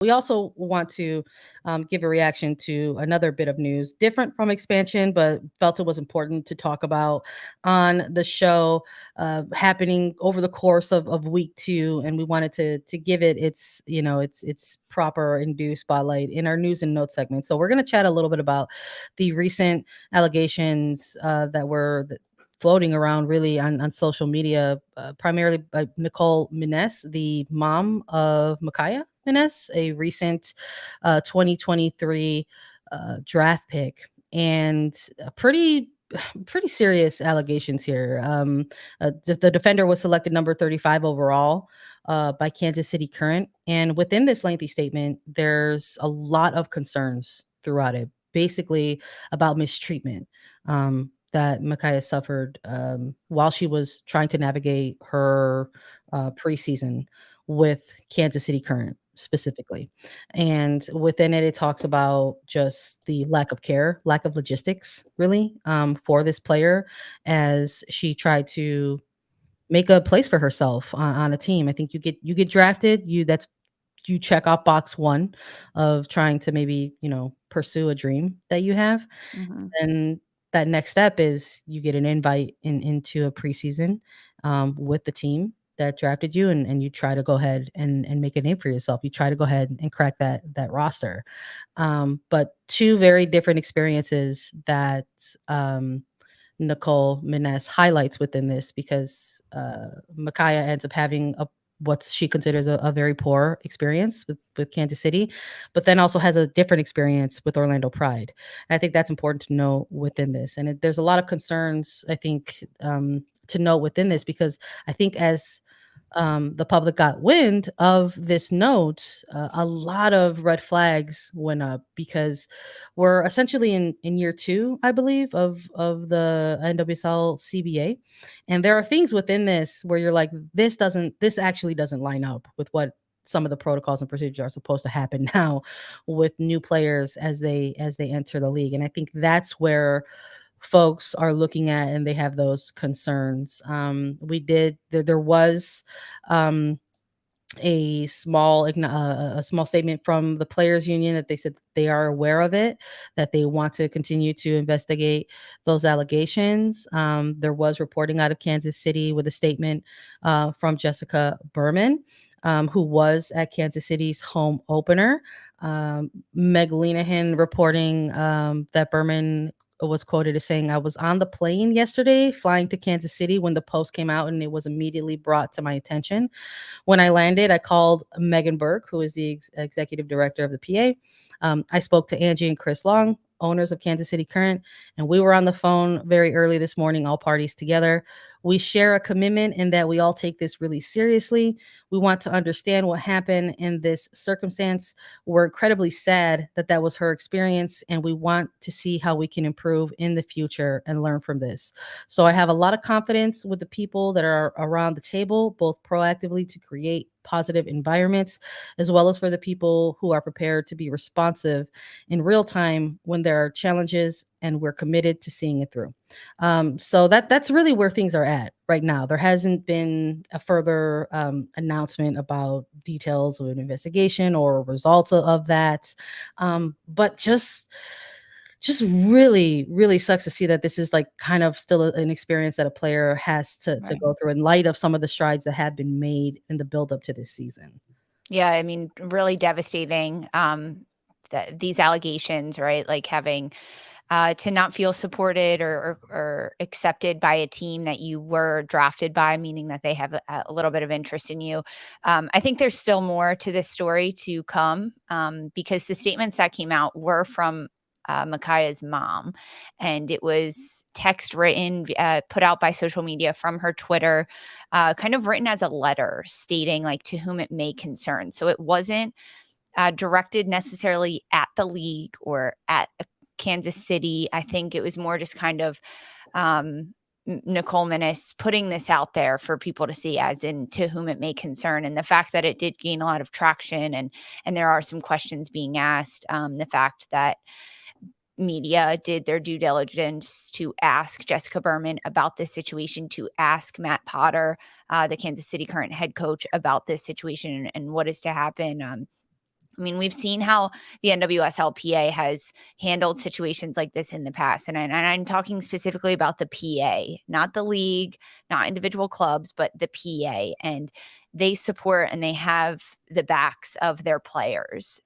We also want to give a reaction to another bit of news, different from expansion, but felt it was important to talk about on the show, happening over the course of week 2, and we wanted to give it its its proper and due spotlight in our news and notes segment. So we're going to chat a little bit about the recent allegations that were floating around really on social media, primarily by Nicole Minniss, the mom of Mykiaa Minniss, a recent 2023 draft pick, and pretty serious allegations here. The defender was selected number 35 overall by Kansas City Current, and within this lengthy statement, there's a lot of concerns throughout it, basically about mistreatment. That Mykiaa suffered while she was trying to navigate her preseason with Kansas City Current specifically. And within it, it talks about just the lack of care, lack of logistics, really, for this player as she tried to make a place for herself on a team. I think you get drafted, you check off box one of trying to maybe pursue a dream that you have, Mhm. and that next step is you get an invite into a preseason with the team that drafted you, and you try to go ahead and make a name for yourself. You try to go ahead and crack that roster. But two very different experiences that Nicole Miness highlights within this, because Mykiaa ends up having what she considers a very poor experience with Kansas City, but then also has a different experience with Orlando Pride. And I think that's important to know within this. And there's a lot of concerns, I think, to note within this, because I think as the public got wind of this note, a lot of red flags went up, because we're essentially in year 2, I believe, of the NWSL CBA, and there are things within this where you're like, this actually doesn't line up with what some of the protocols and procedures are supposed to happen now with new players as they enter the league. And I think that's where folks are looking at, and they have those concerns. There was um a small statement from the players union that they said they are aware of it, that they want to continue to investigate those allegations. There was reporting out of Kansas City with a statement from Jessica Berman, who was at Kansas City's home opener. Meg Linehan reporting that Berman was quoted as saying, "I was on the plane yesterday flying to Kansas City when the post came out, and it was immediately brought to my attention. When I landed, I called Megan Burke, who is the executive director of the PA. I spoke to Angie and Chris Long, owners of Kansas City Current, and we were on the phone very early this morning, all parties together. We share a commitment in that we all take this really seriously. We want to understand what happened in this circumstance. We're incredibly sad that that was her experience, and we want to see how we can improve in the future and learn from this. So I have a lot of confidence with the people that are around the table, both proactively to create positive environments, as well as for the people who are prepared to be responsive in real time when there are challenges, and we're committed to seeing it through." So that's really where things are at right now. There hasn't been a further announcement about details of an investigation or results of that. But just really, really sucks to see that this is like kind of still an experience that a player has to Right. go through in light of some of the strides that have been made in the build up to this season. Yeah, I mean, really devastating, these allegations, right? Like having to not feel supported or accepted by a team that you were drafted by, meaning that they have a little bit of interest in you. I think there's still more to this story to come, because the statements that came out were from Mykiaa's mom, and it was text written, put out by social media from her Twitter, kind of written as a letter stating like to whom it may concern. So it wasn't directed necessarily at the league or at Kansas City. I think it was more just kind of Nicole Minniss putting this out there for people to see, as in to whom it may concern. And the fact that it did gain a lot of traction, and there are some questions being asked. The fact that media did their due diligence to ask Jessica Berman about this situation, to ask Matt Potter, the Kansas City Current head coach, about this situation and what is to happen. I mean, we've seen how the NWSL has handled situations like this in the past. And I'm talking specifically about the PA, not the league, not individual clubs, but the PA. And they support and they have the backs of their players,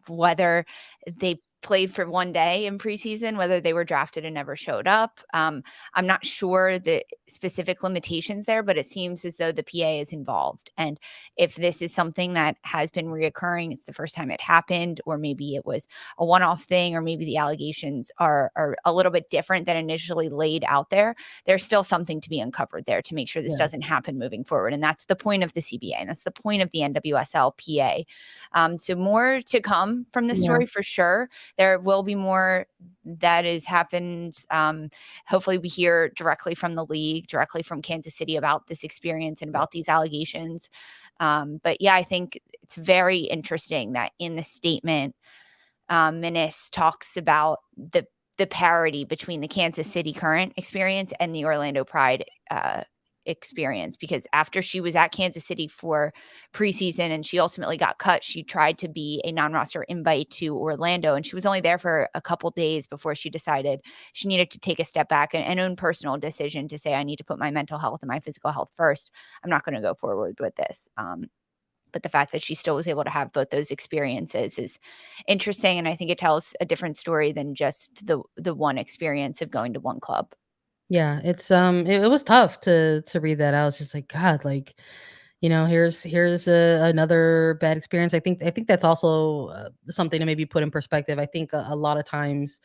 whether they played for one day in preseason, whether they were drafted and never showed up. I'm not sure the specific limitations there, but it seems as though the PA is involved. And if this is something that has been reoccurring, it's the first time it happened, or maybe it was a one-off thing, or maybe the allegations are a little bit different than initially laid out there, there's still something to be uncovered there to make sure this doesn't happen moving forward. And that's the point of the CBA, and that's the point of the NWSL PA. So more to come from this story for sure. There will be more that has happened. Hopefully we hear directly from the league, directly from Kansas City about this experience and about these allegations. But yeah, I think it's very interesting that in the statement, Minniss talks about the parity between the Kansas City Current experience and the Orlando Pride experience, because after she was at Kansas City for preseason and she ultimately got cut, she tried to be a non-roster invite to Orlando, and she was only there for a couple days before she decided she needed to take a step back and own personal decision to say, I need to put my mental health and my physical health first. I'm not going to go forward with this. But the fact that she still was able to have both those experiences is interesting, and I think it tells a different story than just the one experience of going to one club. Yeah, it's it was tough to read that. I was just like, God, like, here's another bad experience. I think that's also something to maybe put in perspective. I think a lot of times,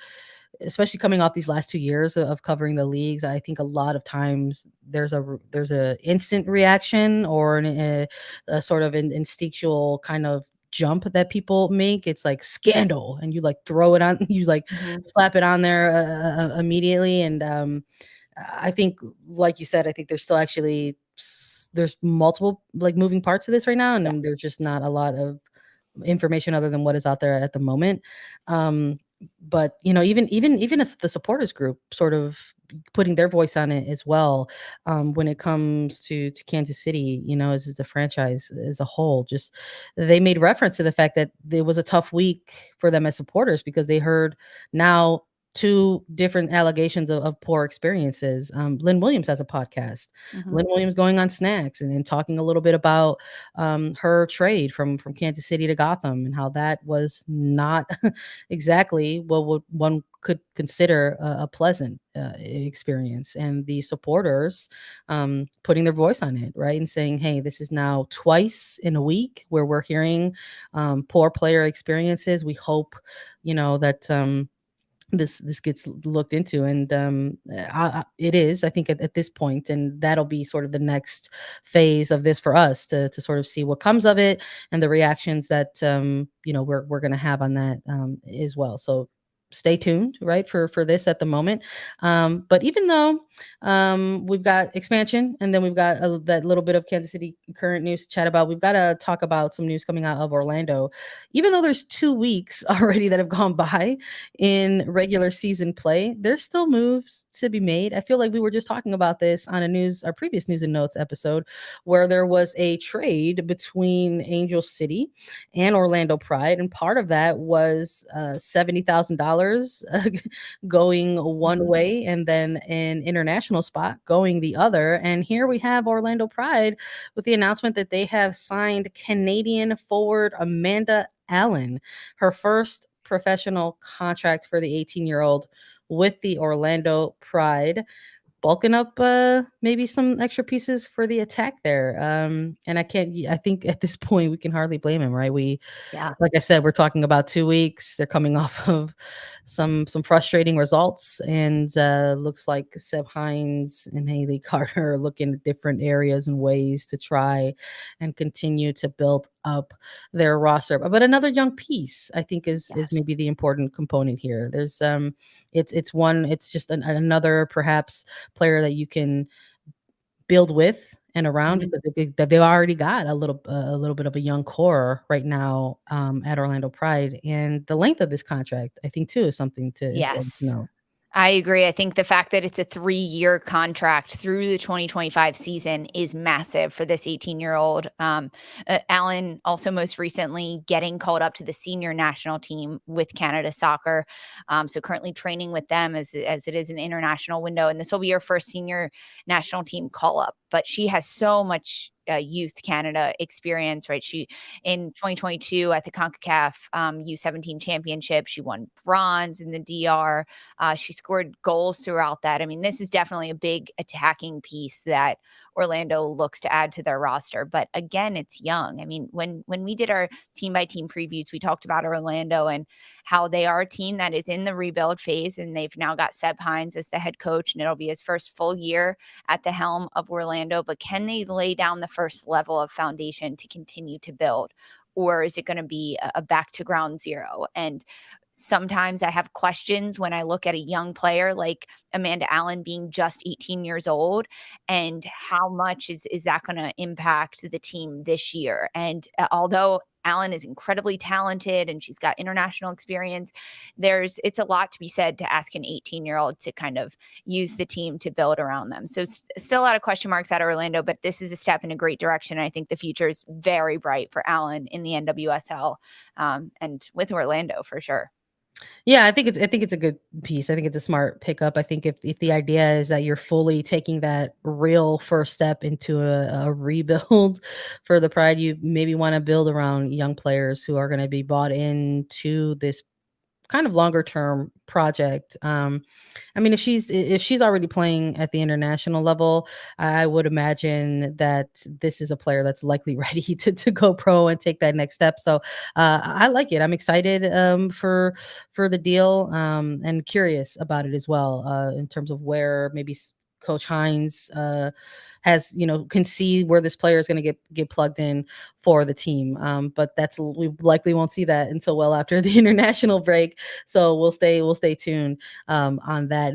especially coming off these last 2 years of covering the leagues, I think a lot of times there's a instant reaction or a sort of instinctual kind of jump that people make. It's like scandal, and you like throw it on, you like slap it on there immediately. And I think, like you said, I think there's still actually there's multiple like moving parts to this right now, and Yeah. then there's just not a lot of information other than what is out there at the moment. Um, but even as the supporters group sort of putting their voice on it as well, when it comes to Kansas City, as a franchise as a whole, just they made reference to the fact that it was a tough week for them as supporters because they heard now two different allegations of poor experiences. Lynn Williams has a podcast. Mhm. Lynn Williams going on Snacks and talking a little bit about her trade from Kansas City to Gotham and how that was not exactly what one could consider a pleasant experience, and the supporters putting their voice on it, right, and saying, hey, this is now twice in a week where we're hearing poor player experiences. We hope that this gets looked into, and it is, I think, at this point, and that'll be sort of the next phase of this for us to sort of see what comes of it and the reactions that we're going to have on that as well. So stay tuned, right, for this at the moment. But even though we've got expansion and then we've got that little bit of Kansas City Current news to chat about, we've got to talk about some news coming out of Orlando. Even though there's 2 weeks already that have gone by in regular season play, there's still moves to be made. I feel like we were just talking about this on our previous news and notes episode, where there was a trade between Angel City and Orlando Pride, and part of that was $70,000 going one way, and then an international spot going the other. And here we have Orlando Pride with the announcement that they have signed Canadian forward Amanda Allen, her first professional contract for the 18-year-old with the Orlando Pride, bulking up maybe some extra pieces for the attack there. And I think at this point we can hardly blame him, right? Yeah. Like I said, we're talking about 2 weeks. They're coming off of some frustrating results, and looks like Seb Hines and Haley Carter are looking at different areas and ways to try and continue to build up their roster. But another young piece, I think, is Yes. maybe the important component here. There's it's just another perhaps player that you can build with and around, Mhm. because they've already got a little bit of a young core right now at Orlando Pride, and the length of this contract, I think, too, is something to important to Yes. know. I agree. I think the fact that it's a 3-year contract through the 2025 season is massive for this 18-year-old. Alan also most recently getting called up to the senior national team with Canada Soccer. So currently training with them as it is an international window. And this will be her first senior national team call up. But she has so much youth Canada experience, right? She in 2022 at the CONCACAF U17 championship, she won bronze in the DR. She scored goals throughout that. I mean, this is definitely a big attacking piece that Orlando looks to add to their roster. But again, it's young. I mean, when we did our team by team previews, we talked about Orlando and how they are a team that is in the rebuild phase, and they've now got Seb Hines as the head coach, and it'll be his first full year at the helm of Orlando. But can they lay down the first level of foundation to continue to build? Or is it going to be a back to ground zero? And sometimes I have questions when I look at a young player like Amanda Allen being just 18 years old, and how much is that going to impact the team this year? And although Allen is incredibly talented and she's got international experience, it's a lot to be said to ask an 18-year-old to kind of use the team to build around them. So still a lot of question marks at Orlando, but this is a step in a great direction. I think the future is very bright for Allen in the NWSL, and with Orlando for sure. Yeah, I think it's a good piece. I think it's a smart pickup. I think if the idea is that you're fully taking that real first step into a rebuild for the Pride, you maybe want to build around young players who are going to be bought into this kind of longer term project. I mean, if she's already playing at the international level, I would imagine that this is a player that's likely ready to go pro and take that next step. So I like it. I'm excited for the deal, and curious about it as well, in terms of where maybe Coach Hines has, can see where this player is going to get plugged in for the team. But we likely won't see that until well after the international break. So we'll stay tuned on that.